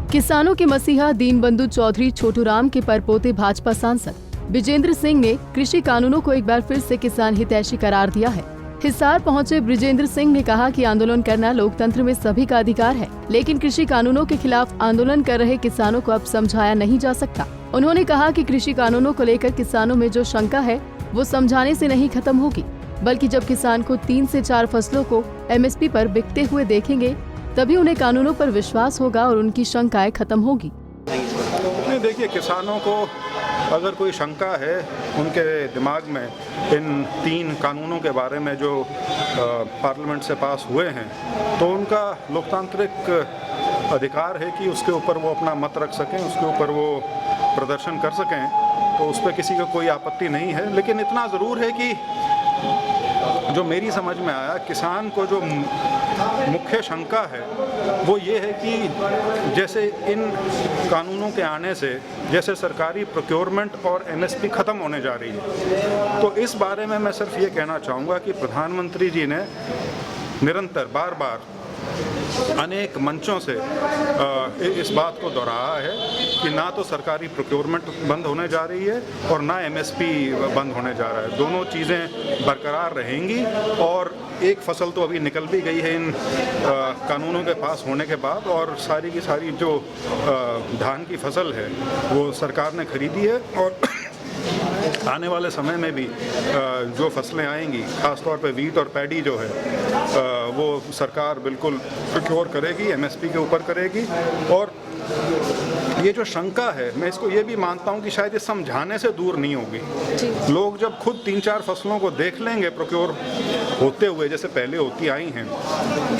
किसानों के मसीहा दीनबंधु चौधरी छोटूराम के परपोते भाजपा सांसद विजेंद्र सिंह ने कृषि कानूनों को एक बार फिर से किसान हितैषी करार दिया है। हिसार पहुंचे विजेंद्र सिंह ने कहा कि आंदोलन करना लोकतंत्र में सभी का अधिकार है, लेकिन कृषि कानूनों के खिलाफ आंदोलन कर रहे किसानों को अब समझाया नहीं जा सकता। उन्होंने कहा कि कृषि कानूनों को लेकर किसानों में जो शंका है वो समझाने से नहीं खत्म होगी, बल्कि जब किसान को 3 से 4 फसलों को MSP पर बिकते हुए देखेंगे तभी उन्हें कानूनों पर विश्वास होगा और उनकी शंकाएं खत्म होगी। देखिए, किसानों को अगर कोई शंका है उनके दिमाग में इन 3 कानूनों के बारे में जो पार्लियामेंट से पास हुए हैं, तो उनका लोकतांत्रिक अधिकार है कि उसके ऊपर वो अपना मत रख सकें, उसके ऊपर वो प्रदर्शन कर सकें, तो उस पर किसी को कोई आपत्ति नहीं है। लेकिन इतना ज़रूर है कि जो मेरी समझ में आया, किसान को जो मुख्य शंका है वो ये है कि जैसे इन कानूनों के आने से जैसे सरकारी प्रोक्योरमेंट और MSP ख़त्म होने जा रही है, तो इस बारे में मैं सिर्फ ये कहना चाहूँगा कि प्रधानमंत्री जी ने निरंतर बार बार अनेक मंचों से इस बात को दोहराया है कि ना तो सरकारी प्रोक्योरमेंट बंद होने जा रही है और ना MSP बंद होने जा रहा है। दोनों चीज़ें बरकरार रहेंगी और एक फसल तो अभी निकल भी गई है इन कानूनों के पास होने के बाद, और सारी की सारी जो धान की फसल है वो सरकार ने खरीदी है, और आने वाले समय में भी जो फसलें आएंगी, ख़ासतौर पे वीट और पैडी जो है वो सरकार बिल्कुल प्रोक्योर करेगी, MSP के ऊपर करेगी। और ये जो शंका है, मैं इसको ये भी मानता हूँ कि शायद ये समझाने से दूर नहीं होगी। लोग जब खुद 3-4 फसलों को देख लेंगे प्रोक्योर होते हुए जैसे पहले होती आई हैं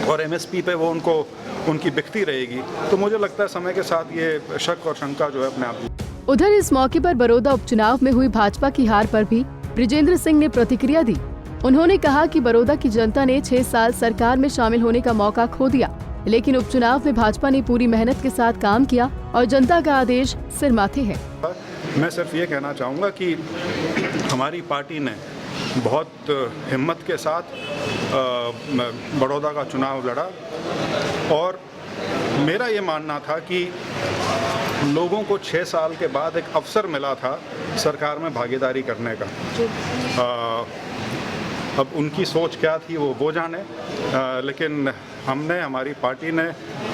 और MSP पे वो उनकी बिकती रहेगी, तो मुझे लगता है समय के साथ ये शक और शंका जो है अपने आप। उधर इस मौके पर बड़ौदा उपचुनाव में हुई भाजपा की हार पर भी विजेंद्र सिंह ने प्रतिक्रिया दी। उन्होंने कहा कि बड़ौदा की जनता ने 6 साल सरकार में शामिल होने का मौका खो दिया, लेकिन उपचुनाव में भाजपा ने पूरी मेहनत के साथ काम किया और जनता का आदेश सिर माथे है। मैं सिर्फ ये कहना चाहूँगा कि हमारी पार्टी ने बहुत हिम्मत के साथ बड़ौदा का चुनाव लड़ा, और मेरा ये मानना था कि लोगों को 6 साल के बाद एक अवसर मिला था सरकार में भागीदारी करने का। अब उनकी सोच क्या थी वो जाने, लेकिन हमारी पार्टी ने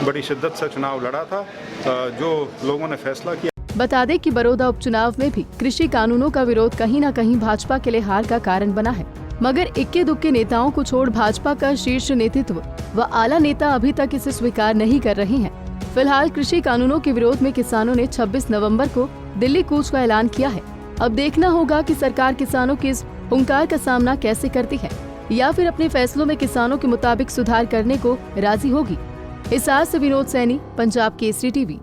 बड़ी शिद्दत से चुनाव लड़ा था, जो लोगों ने फैसला किया। बता दें कि बड़ौदा उपचुनाव में भी कृषि कानूनों का विरोध कहीं न कहीं भाजपा के लिए हार का कारण बना है, मगर इक्के दुक्के नेताओं को छोड़ भाजपा का शीर्ष नेतृत्व व आला नेता अभी तक इसे स्वीकार नहीं कर रहे हैं। फिलहाल कृषि कानूनों के विरोध में किसानों ने 26 नवंबर को दिल्ली कूच का ऐलान किया है। अब देखना होगा कि सरकार किसानों के इस हुंकार का सामना कैसे करती है, या फिर अपने फैसलों में किसानों के मुताबिक सुधार करने को राजी होगी। हिसार से विनोद सैनी, पंजाब केसरी टीवी।